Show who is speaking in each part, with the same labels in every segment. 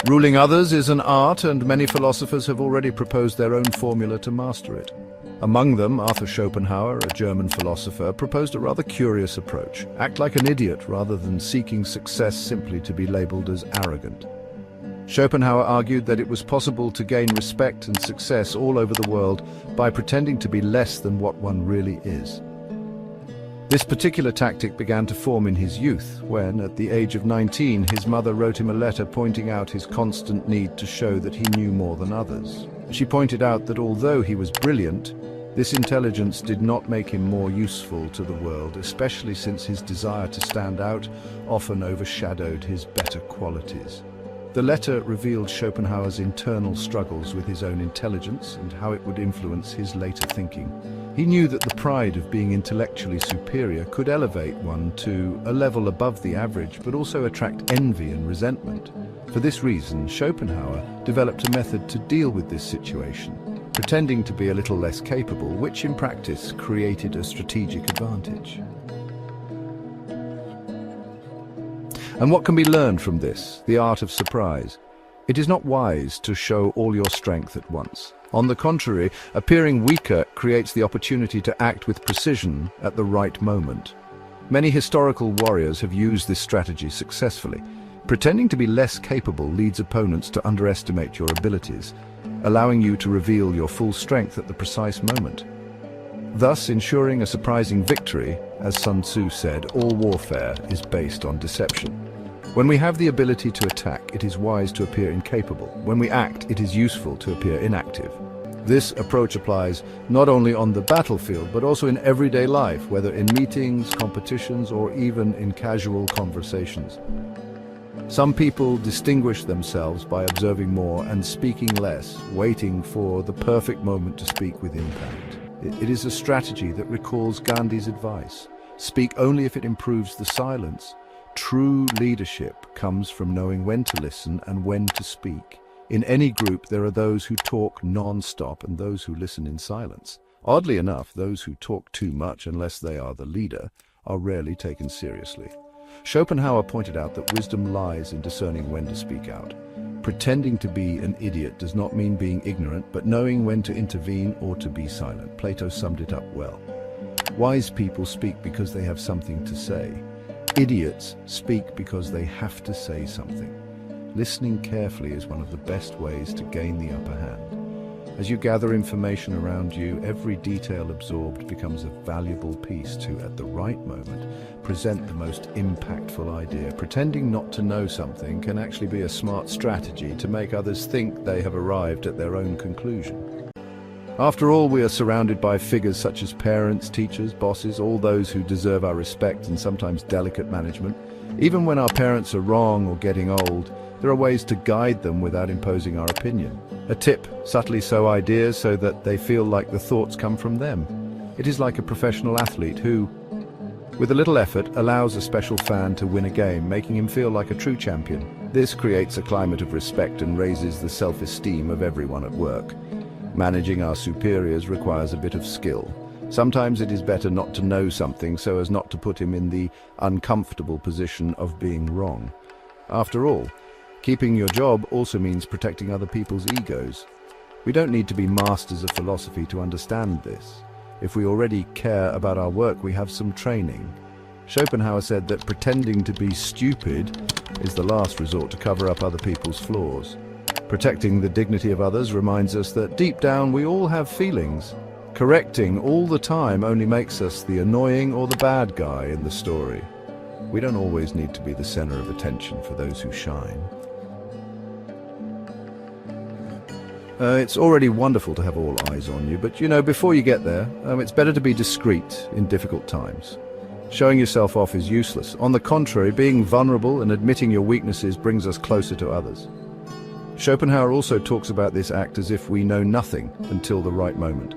Speaker 1: Ruling others is an art, and many philosophers have already proposed their own formula to master it. Among them, Arthur Schopenhauer, a German philosopher, proposed a rather curious approach. Act like an idiot rather than seeking success simply to be labeled as arrogant. Schopenhauer argued that it was possible to gain respect and success all over the world by pretending to be less than what one really is. This particular tactic began to form in his youth, when, at the age of 19, his mother wrote him a letter pointing out his constant need to show that he knew more than others. She pointed out that although he was brilliant, this intelligence did not make him more useful to the world, especially since his desire to stand out often overshadowed his better qualities. The letter revealed Schopenhauer's internal struggles with his own intelligence and how it would influence his later thinking. He knew that the pride of being intellectually superior could elevate one to a level above the average, but also attract envy and resentment. For this reason, Schopenhauer developed a method to deal with this situation, pretending to be a little less capable, which in practice created a strategic advantage. And what can be learned from this? The art of surprise. It is not wise to show all your strength at once. On the contrary, appearing weaker creates the opportunity to act with precision at the right moment. Many historical warriors have used this strategy successfully. Pretending to be less capable leads opponents to underestimate your abilities, allowing you to reveal your full strength at the precise moment, thus ensuring a surprising victory. As Sun Tzu said, all warfare is based on deception. When we have the ability to attack, it is wise to appear incapable. When we act, it is useful to appear inactive. This approach applies not only on the battlefield, but also in everyday life, whether in meetings, competitions, or even in casual conversations. Some people distinguish themselves by observing more and speaking less, waiting for the perfect moment to speak with impact. It is a strategy that recalls Gandhi's advice: speak only if it improves the silence. True leadership comes from knowing when to listen and when to speak. In any group, there are those who talk non-stop and those who listen in silence. Oddly enough, those who talk too much, unless they are the leader, are rarely taken seriously. Schopenhauer pointed out that wisdom lies in discerning when to speak out. Pretending to be an idiot does not mean being ignorant, but knowing when to intervene or to be silent. Plato summed it up well. Wise people speak because they have something to say. Idiots speak because they have to say something. Listening carefully is one of the best ways to gain the upper hand. As you gather information around you, every detail absorbed becomes a valuable piece to, at the right moment, present the most impactful idea. Pretending not to know something can actually be a smart strategy to make others think they have arrived at their own conclusion. After all, we are surrounded by figures such as parents, teachers, bosses, all those who deserve our respect and sometimes delicate management. Even when our parents are wrong or getting old, there are ways to guide them without imposing our opinion. A tip: subtly sow ideas so that they feel like the thoughts come from them. It is like a professional athlete who, with a little effort, allows a special fan to win a game, making him feel like a true champion. This creates a climate of respect and raises the self-esteem of everyone at work. Managing our superiors requires a bit of skill. Sometimes it is better not to know something so as not to put him in the uncomfortable position of being wrong. After all, keeping your job also means protecting other people's egos. We don't need to be masters of philosophy to understand this. If we already care about our work, we have some training. Schopenhauer said that pretending to be stupid is the last resort to cover up other people's flaws. Protecting the dignity of others reminds us that deep down we all have feelings. Correcting all the time only makes us the annoying or the bad guy in the story. We don't always need to be the center of attention for those who shine. It's already wonderful to have all eyes on you, but before you get there, it's better to be discreet in difficult times. Showing yourself off is useless. On the contrary, being vulnerable and admitting your weaknesses brings us closer to others. Schopenhauer also talks about this act as if we know nothing until the right moment.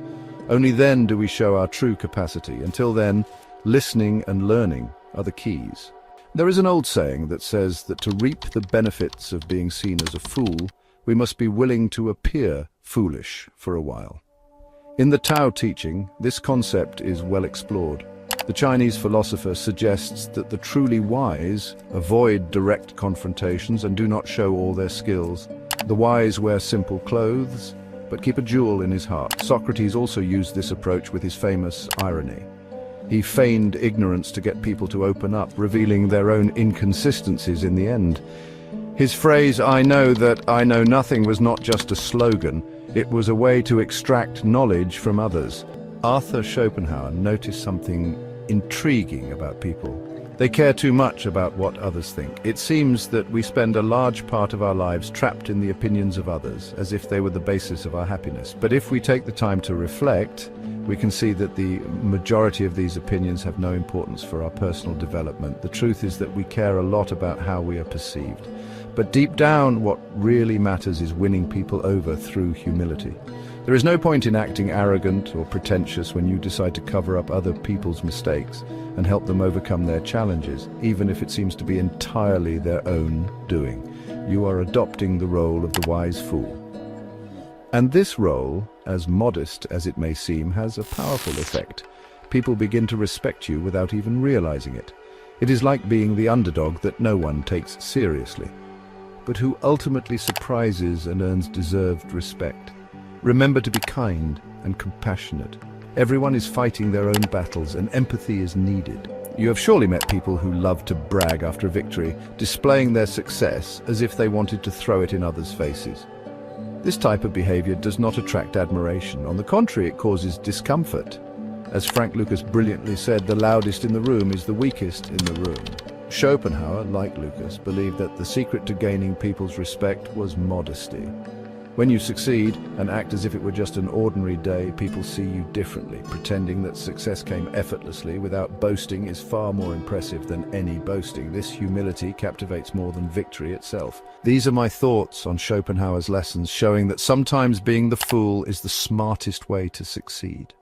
Speaker 1: Only then do we show our true capacity. Until then, listening and learning are the keys. There is an old saying that says that to reap the benefits of being seen as a fool, we must be willing to appear foolish for a while. In the Tao teaching, this concept is well explored. The Chinese philosopher suggests that the truly wise avoid direct confrontations and do not show all their skills. The wise wear simple clothes, but keep a jewel in his heart. Socrates also used this approach with his famous irony. He feigned ignorance to get people to open up, revealing their own inconsistencies in the end. His phrase, "I know that I know nothing," was not just a slogan, it was a way to extract knowledge from others. Arthur Schopenhauer noticed something intriguing about people. They care too much about what others think. It seems that we spend a large part of our lives trapped in the opinions of others, as if they were the basis of our happiness. But if we take the time to reflect, we can see that the majority of these opinions have no importance for our personal development. The truth is that we care a lot about how we are perceived. But deep down, what really matters is winning people over through humility. There is no point in acting arrogant or pretentious when you decide to cover up other people's mistakes and help them overcome their challenges, even if it seems to be entirely their own doing. You are adopting the role of the wise fool. And this role, as modest as it may seem, has a powerful effect. People begin to respect you without even realizing it. It is like being the underdog that no one takes seriously, but who ultimately surprises and earns deserved respect. Remember to be kind and compassionate. Everyone is fighting their own battles, and empathy is needed. You have surely met people who love to brag after a victory, displaying their success as if they wanted to throw it in others' faces. This type of behavior does not attract admiration. On the contrary, it causes discomfort. As Frank Lucas brilliantly said, the loudest in the room is the weakest in the room. Schopenhauer, like Lucas, believed that the secret to gaining people's respect was modesty. When you succeed and act as if it were just an ordinary day, people see you differently. Pretending that success came effortlessly without boasting is far more impressive than any boasting. This humility captivates more than victory itself. These are my thoughts on Schopenhauer's lessons, showing that sometimes being the fool is the smartest way to succeed.